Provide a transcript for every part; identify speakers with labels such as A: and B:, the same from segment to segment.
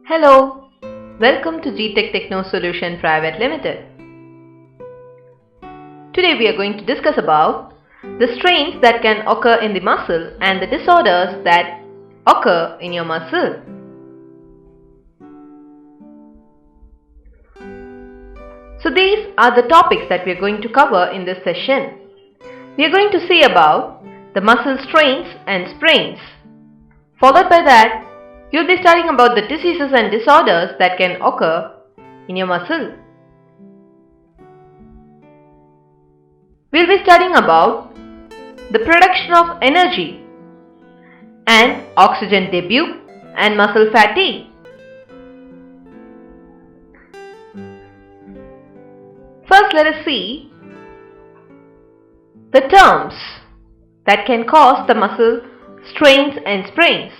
A: Hello, welcome to GTech Techno Solution Private Limited. Today we are going to discuss about the strains that can occur in the muscle and the disorders that occur in your muscle. So these are the topics that we are going to cover in this session. We are going to see about the muscle strains and sprains. Followed by that, you will be studying about the diseases and disorders that can occur in your muscle. We will be studying about the production of energy and oxygen debut and muscle fatigue. First, let us see the terms that can cause the muscle strains and sprains.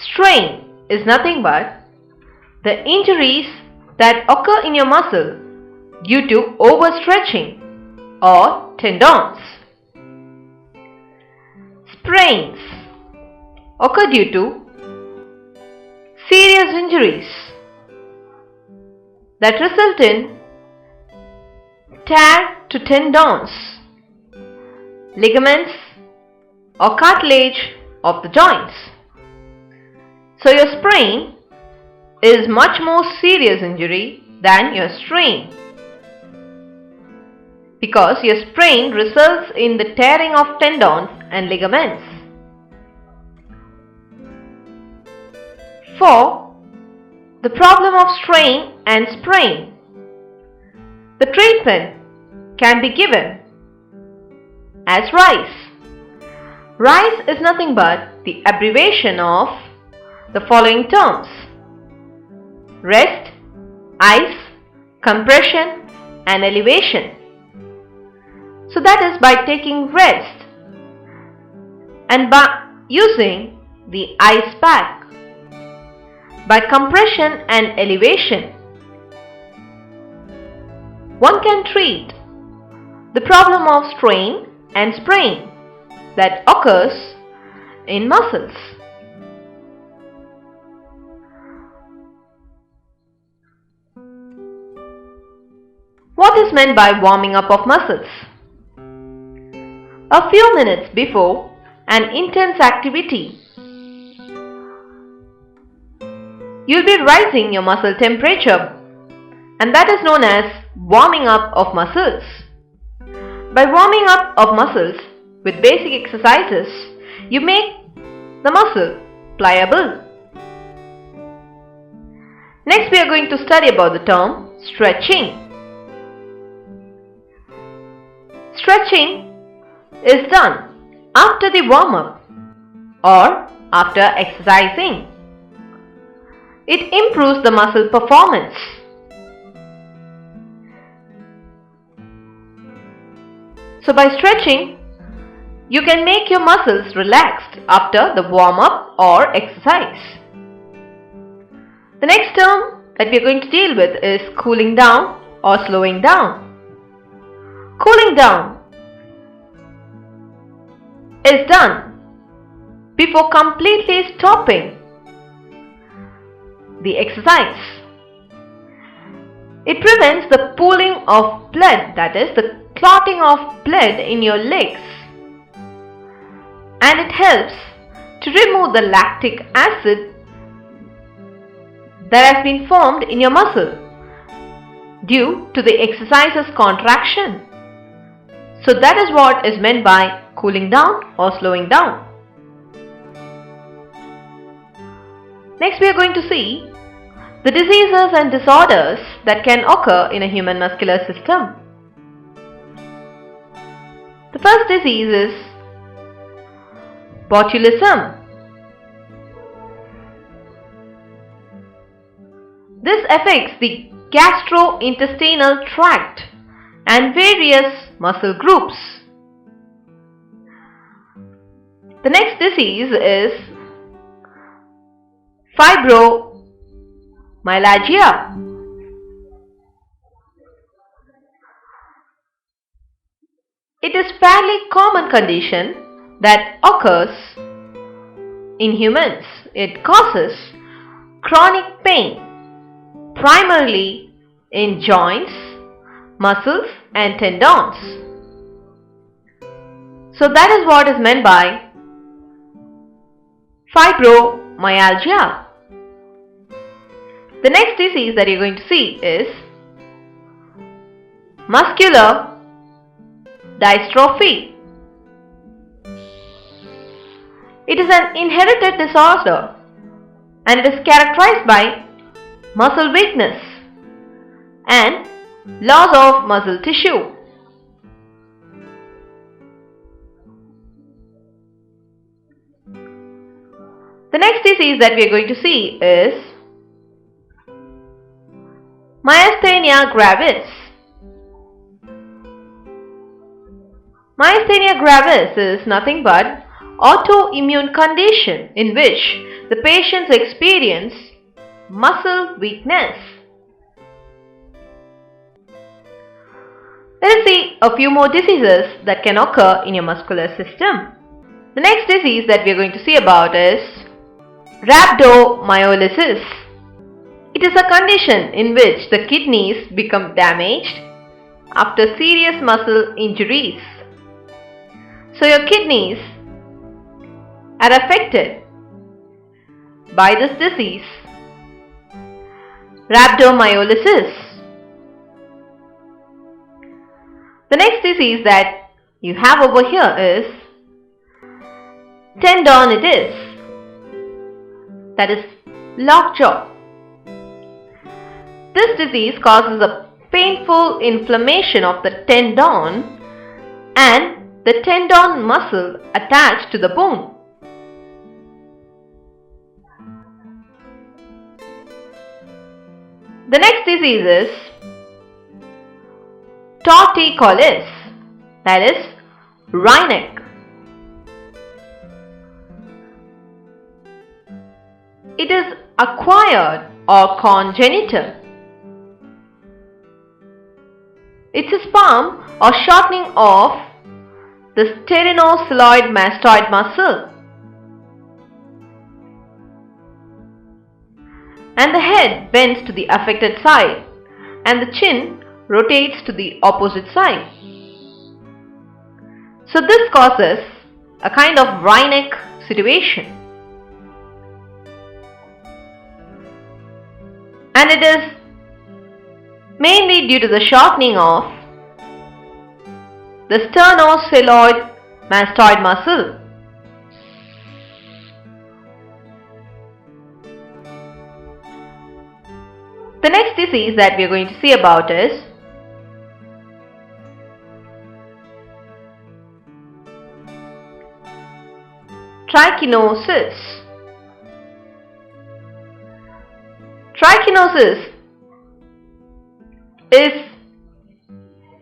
A: Strain is nothing but the injuries that occur in your muscle due to overstretching or tendons. Sprains occur due to serious injuries that result in tear to tendons, ligaments or cartilage of the joints. So your sprain is much more serious injury than your strain, because your sprain results in the tearing of tendons and ligaments. For the problem of strain and sprain, the treatment can be given as RICE. RICE is nothing but the abbreviation of the following terms: rest, ice, compression and elevation. So that is by taking rest and by using the ice pack. By compression and elevation, one can treat the problem of strain and sprain that occurs in muscles. What is meant by warming up of muscles? A few minutes before an intense activity, you will be rising your muscle temperature, and that is known as warming up of muscles. By warming up of muscles with basic exercises, you make the muscle pliable. Next, we are going to study about the term stretching. Stretching is done after the warm-up or after exercising. It improves the muscle performance. So by stretching, you can make your muscles relaxed after the warm-up or exercise. The next term that we are going to deal with is cooling down or slowing down. Cooling down is done before completely stopping the exercise. It prevents the pooling of blood, that is the clotting of blood in your legs, and it helps to remove the lactic acid that has been formed in your muscle due to the exercise's contraction. So that is what is meant by cooling down or slowing down. Next, we are going to see the diseases and disorders that can occur in a human muscular system. The first disease is botulism. This affects the gastrointestinal tract and various muscle groups. The next disease is fibromyalgia. It is fairly common condition that occurs in humans. It causes chronic pain, primarily in joints, muscles and tendons. So that is what is meant by fibromyalgia. The next disease that you're going to see is muscular dystrophy. It is an inherited disorder and it is characterized by muscle weakness and loss of muscle tissue. The next disease that we are going to see is myasthenia gravis. Myasthenia gravis is nothing but autoimmune condition in which the patients experience muscle weakness. Let us see a few more diseases that can occur in your muscular system. The next disease that we are going to see about is rhabdomyolysis. It is a condition in which the kidneys become damaged after serious muscle injuries. So your kidneys are affected by this disease, rhabdomyolysis. The next disease that you have over here is tendonitis, that is lockjaw. This disease causes a painful inflammation of the tendon and the tendon muscle attached to the bone. The next disease is torticollis, that is rhinic. It is acquired or congenital. It's a spasm or shortening of the sternocleidomastoid mastoid muscle, and the head bends to the affected side and the chin rotates to the opposite side. So this causes a kind of rhinic situation, and it is mainly due to the shortening of the sternocleidomastoid mastoid muscle. The next disease that we are going to see about is trichinosis. Trichinosis is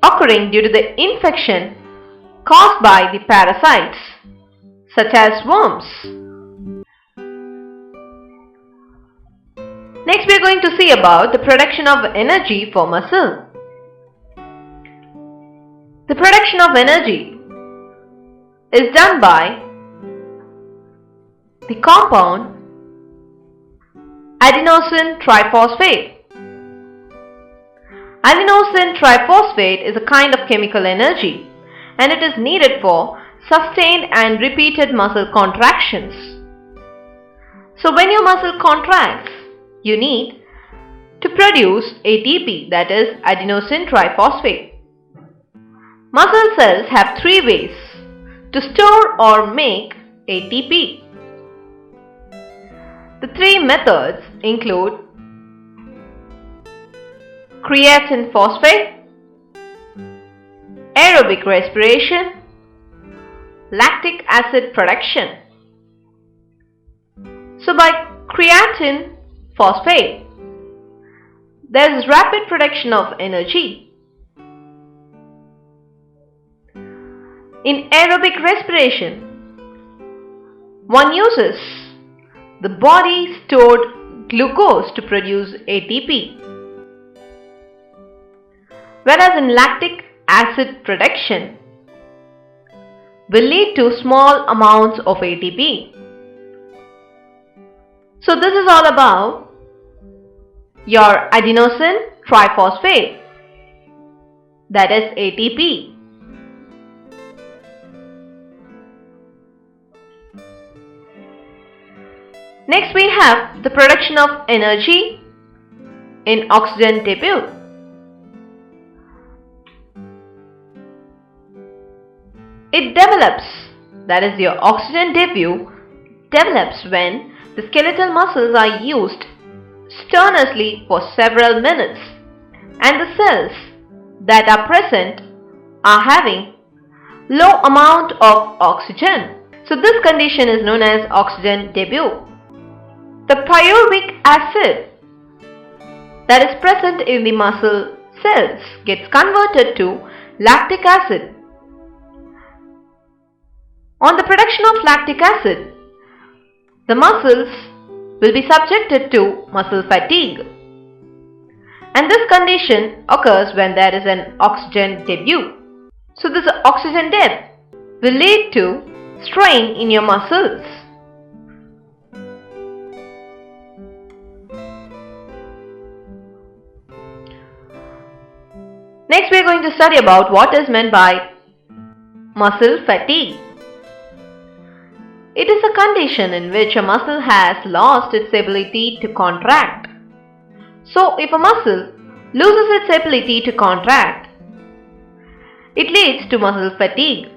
A: occurring due to the infection caused by the parasites such as worms. Next we are going to see about the production of energy for muscle. The production of energy is done by the compound adenosine triphosphate. Adenosine triphosphate is a kind of chemical energy and it is needed for sustained and repeated muscle contractions. So when your muscle contracts, you need to produce ATP, that is adenosine triphosphate. Muscle cells have three ways to store or make ATP. The three methods include creatine phosphate, aerobic respiration, lactic acid production. So by creatine phosphate, there is rapid production of energy. In aerobic respiration, one uses the body stored glucose to produce ATP. Whereas in lactic acid production will lead to small amounts of ATP. So this is all about your adenosine triphosphate, that is ATP. Next we have the production of energy in oxygen debut. It develops, that is your oxygen debut develops when the skeletal muscles are used strenuously for several minutes and the cells that are present are having low amount of oxygen. So this condition is known as oxygen debut. The pyruvic acid that is present in the muscle cells gets converted to lactic acid. On the production of lactic acid, the muscles will be subjected to muscle fatigue. And this condition occurs when there is an oxygen debut. So this oxygen deb will lead to strain in your muscles. Next we are going to study about what is meant by muscle fatigue. It is a condition in which a muscle has lost its ability to contract. So if a muscle loses its ability to contract, it leads to muscle fatigue.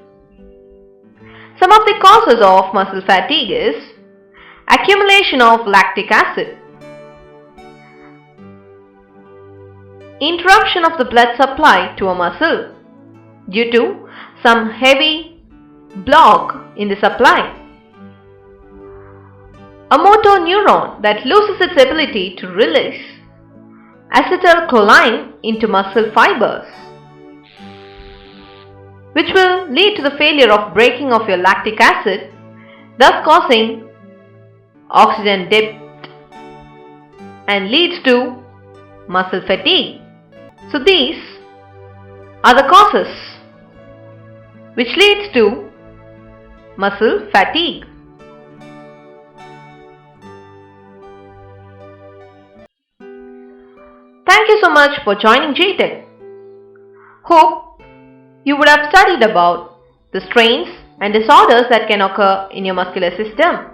A: Some of the causes of muscle fatigue is accumulation of lactic acid, interruption of the blood supply to a muscle due to some heavy block in the supply, a motor neuron that loses its ability to release acetylcholine into muscle fibers, which will lead to the failure of breaking of your lactic acid, thus causing oxygen dip and leads to muscle fatigue. So these are the causes which leads to muscle fatigue. Thank you so much for joining GTech. Hope you would have studied about the strains and disorders that can occur in your muscular system.